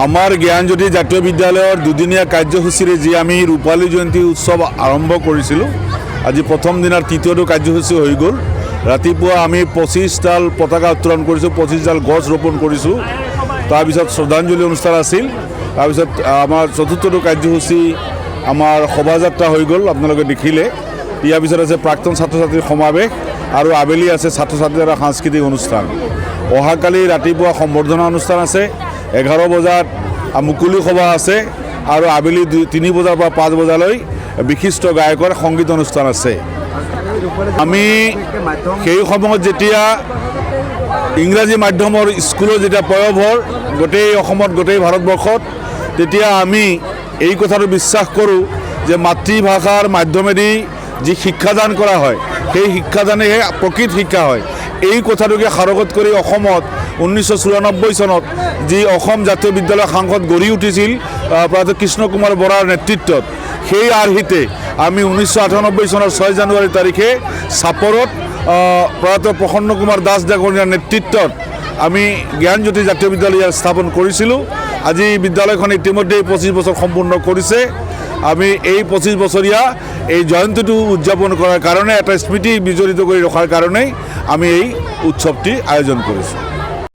আমাৰ জ্ঞানজ্যোতি জাতীয় বিদ্যালয়ৰ দুদিনীয়া কাৰ্যসূচীৰে যি আমি ৰূপালী জয়ন্তী উৎসৱ আৰম্ভ কৰিছিলোঁ, আজি প্ৰথম দিনাৰ তৃতীয়টো কাৰ্যসূচী হৈ গ'ল। ৰাতিপুৱা আমি 25ডাল পতাকা উত্তোলন কৰিছোঁ, 25ডাল গছ ৰোপণ কৰিছোঁ। তাৰপিছত শ্ৰদ্ধাঞ্জলি অনুষ্ঠান আছিল। তাৰপিছত আমাৰ চতুৰ্থটো কাৰ্যসূচী আমাৰ শোভাযাত্ৰা হৈ গ'ল, আপোনালোকে দেখিলে। ইয়াৰ পিছত আছে প্ৰাক্তন ছাত্ৰ ছাত্ৰীৰ সমাৱেশ আৰু আবেলি আছে ছাত্ৰ ছাত্ৰীৰ সাংস্কৃতিক অনুষ্ঠান। অহাকালি ৰাতিপুৱা সম্বৰ্ধনা অনুষ্ঠান আছে, 11 বজাত মুকলি সভা আছে আৰু আবেলি 3 বজাৰ পৰা 5 বজালৈ বিশিষ্ট গায়কৰ সংগীত অনুষ্ঠান আছে। আমি সেই সময়ত যেতিয়া ইংৰাজী মাধ্যমৰ স্কুলৰ যেতিয়া পয়োভৰ গোটেই অসমত, গোটেই ভাৰতবৰ্ষত, তেতিয়া আমি এই কথাটো বিশ্বাস কৰোঁ যে মাতৃভাষাৰ মাধ্যমেদি যি শিক্ষাদান কৰা হয়, সেই শিক্ষাদানেহে প্ৰকৃত শিক্ষা হয়। এই কথাটোকে সাৰোগত কৰি অসমত 1994 চনত যি অসম জাতীয় বিদ্যালয় সাংসদ গঢ়ি উঠিছিল প্ৰাত কৃষ্ণ কুমাৰ বৰাৰ নেতৃত্বত, সেই আৰ্হিতে আমি 1998 চনৰ 6 জানুৱাৰী তাৰিখে চাপৰত প্ৰাত প্ৰসন্ন কুমাৰ দাস ডাঙৰীয়াৰ নেতৃত্বত আমি জ্ঞানজ্যোতি জাতীয় বিদ্যালয় স্থাপন কৰিছিলোঁ। আজি বিদ্যালয়খন ইতিমধ্যে 25 বছৰ সম্পূৰ্ণ কৰিছে। আমি এই 25 বছৰীয়া এই জয়ন্তীটো উদযাপন কৰাৰ কাৰণে, এটা স্মৃতি বিজড়িত কৰি ৰখাৰ কাৰণেই আমি এই উৎসৱটি আয়োজন কৰিছোঁ।